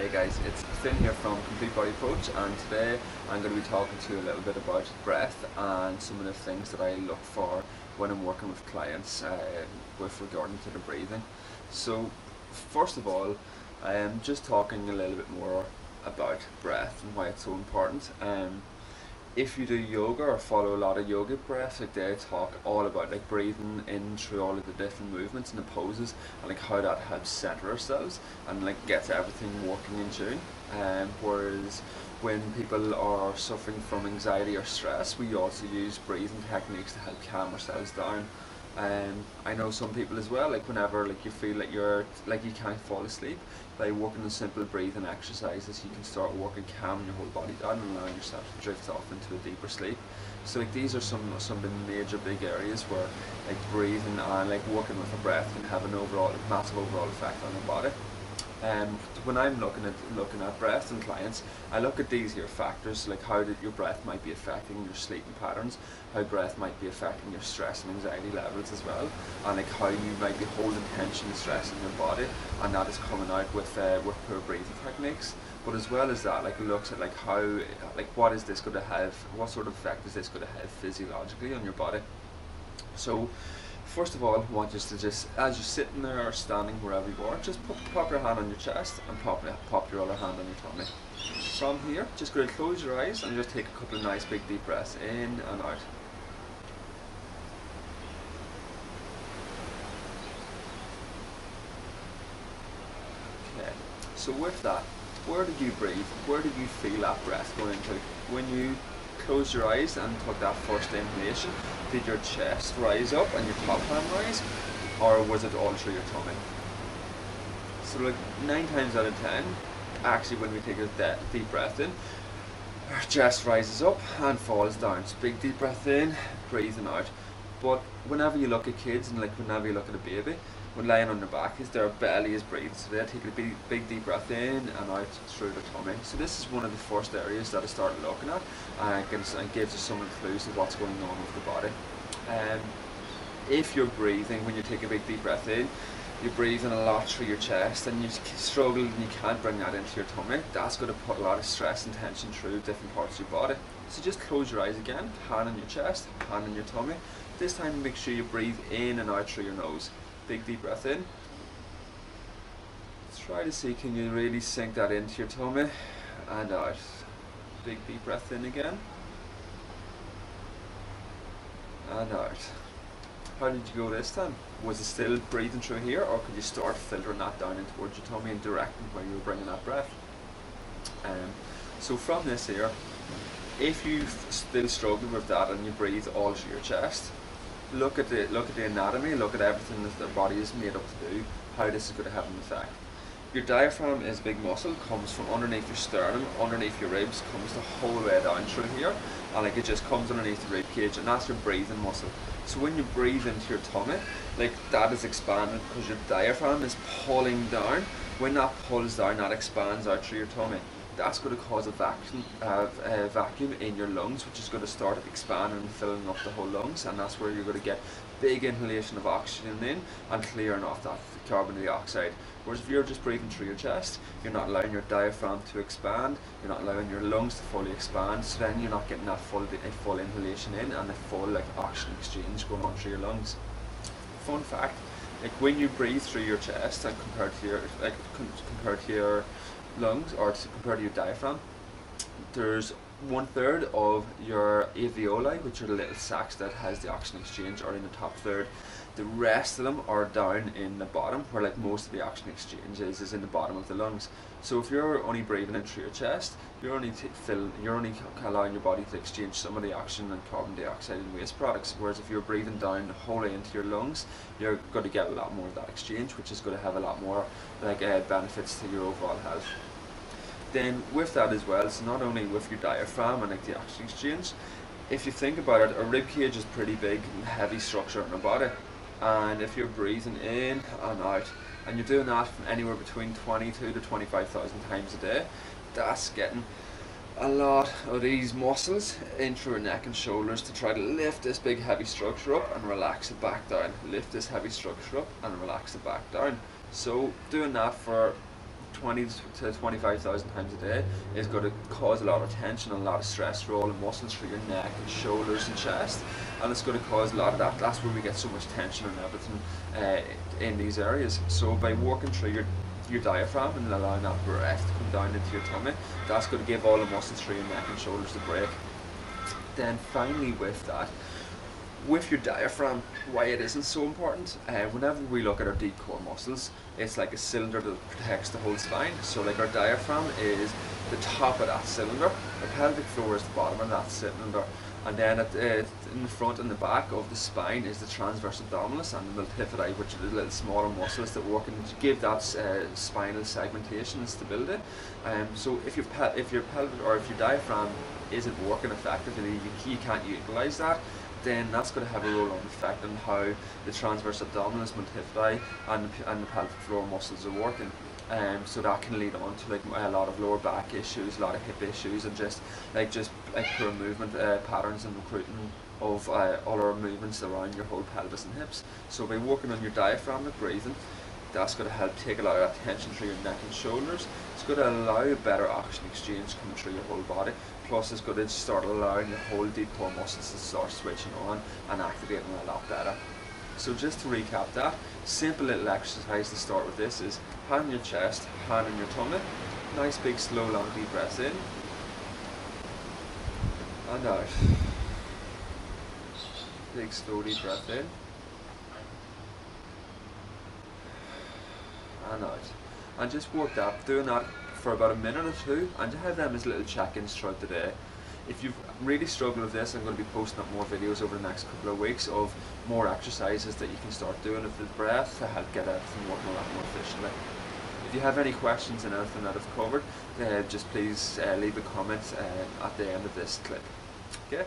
Hey guys, it's Finn here from Complete Body Approach, and today I'm going to be talking to you a little bit about breath and some of the things that I look for when I'm working with clients with regarding to the breathing. So first of all, I am just talking a little bit more about breath and why it's so important. If you do yoga or follow a lot of yoga breaths, like they talk all about like breathing in through all of the different movements and the poses, and like how that helps center ourselves and like gets everything working in tune. Whereas when people are suffering from anxiety or stress, we also use breathing techniques to help calm ourselves down. I know some people as well, like whenever like you feel like you're like you can't fall asleep, by working on simple breathing exercises, you can start working calming your whole body down and allowing yourself to drift off into a deeper sleep. So like these are some of the major big areas where like breathing and like working with the breath can have an overall massive overall effect on the body. When I'm looking at breath in clients, I look at these here factors, like how your breath might be affecting your sleeping patterns, how breath might be affecting your stress and anxiety levels as well, and like how you might be holding tension and stress in your body, and that is coming out with poor breathing techniques. But as well as that, like it looks at like how, like what is this going to have, what sort of effect is this going to have physiologically on your body. So first of all, I want you to just, as you're sitting there or standing wherever you are, just pop your hand on your chest and pop your other hand on your tummy. From here, just go to close your eyes and just take a couple of nice big deep breaths in and out. Okay, so with that, where did you breathe? Where did you feel that breath going into? When you closed your eyes and took that first inhalation, did your chest rise up and your top hand rise, or was it all through your tummy? So like 9 times out of 10, actually when we take a deep breath in, our chest rises up and falls down. So big deep breath in, breathing out. But whenever you look at kids and like whenever you look at a baby, when lying on their back, their belly is breathing, so they take a big deep breath in and out through their tummy. So this is one of the first areas that I started looking at, and gives us some clues of what's going on with the body. If you're breathing, when you take a big deep breath in, you're breathing a lot through your chest and you struggle and you can't bring that into your tummy, that's going to put a lot of stress and tension through different parts of your body. So just close your eyes again, hand on your chest, hand on your tummy. This time make sure you breathe in and out through your nose. Big deep breath in. Try to see, can you really sink that into your tummy and out. Big deep breath in again and out. How did you go this time? Was it still breathing through here, or could you start filtering that down in towards your tummy and directing where you were bringing that breath? So from this here, if you still struggle with that and you breathe all through your chest, look at the anatomy, look at everything that the body is made up to do, how this is going to have an effect. Your diaphragm is a big muscle, comes from underneath your sternum, underneath your ribs, comes the whole way down through here, and like it just comes underneath the rib cage, and that's your breathing muscle. So when you breathe into your tummy, like that is expanded because your diaphragm is pulling down. When that pulls down, that expands out through your tummy. That's going to cause a vacuum in your lungs, which is going to start expanding and filling up the whole lungs, and that's where you're going to get big inhalation of oxygen in and clearing off that carbon dioxide. Whereas if you're just breathing through your chest, you're not allowing your diaphragm to expand, you're not allowing your lungs to fully expand, so then you're not getting that full inhalation in and the full like oxygen exchange going on through your lungs. Fun fact, like when you breathe through your chest and compared to your lungs, or compared to your diaphragm, there's 1/3 of your alveoli, which are the little sacs that has the oxygen exchange, are in the top third. The rest of them are down in the bottom, where like most of the oxygen exchange is in the bottom of the lungs. So if you're only breathing in through your chest, you're only allowing your body to exchange some of the oxygen and carbon dioxide and waste products. Whereas if you're breathing down wholly into your lungs, you're going to get a lot more of that exchange, which is going to have a lot more like benefits to your overall health. Then with that as well, so not only with your diaphragm and like the oxygen exchange, if you think about it, a rib cage is pretty big and heavy structure in our body, and if you're breathing in and out, and you're doing that from anywhere between 22 to 25,000 times a day, that's getting a lot of these muscles in through your neck and shoulders to try to lift this big heavy structure up and relax it back down. Lift this heavy structure up and relax it back down. So doing that for 20 to 25,000 times a day is going to cause a lot of tension and a lot of stress through all the muscles through your neck and shoulders and chest, and it's going to cause a lot of that. That's where we get so much tension and everything in these areas. So by working through your diaphragm and allowing that breath to come down into your tummy, that's going to give all the muscles through your neck and shoulders a break. Then finally with that, with your diaphragm, why it isn't so important, whenever we look at our deep core muscles, it's like a cylinder that protects the whole spine. So like our diaphragm is the top of that cylinder, the pelvic floor is the bottom of that cylinder, and then in the front and the back of the spine is the transverse abdominis and the multifidi, which are the little smaller muscles that work and give that spinal segmentation and stability. So if your pelvic or if your diaphragm isn't working effectively, you can't utilise that, then that's going to have a role-on effect on how the transverse abdominis, multifidi, and the pelvic floor muscles are working. So that can lead on to like a lot of lower back issues, a lot of hip issues, and just poor movement patterns and recruiting of all our movements around your whole pelvis and hips. So by working on your diaphragmatic breathing, that's going to help take a lot of that tension through your neck and shoulders. It's going to allow better oxygen exchange coming through your whole body. Plus, it's going to start allowing your whole deep core muscles to start switching on and activating a lot better. So just to recap that, simple little exercise to start with this is hand on your chest, hand on your tummy. Nice big slow long deep breaths in and out. Big slow deep breath in and out. And just work that, doing that for about a minute or two, and to have them as little check-ins throughout the day. If you've really struggled with this, I'm going to be posting up more videos over the next couple of weeks of more exercises that you can start doing with the breath to help get everything working a lot more efficiently. If you have any questions on anything that I've covered, just please leave a comment at the end of this clip. Okay?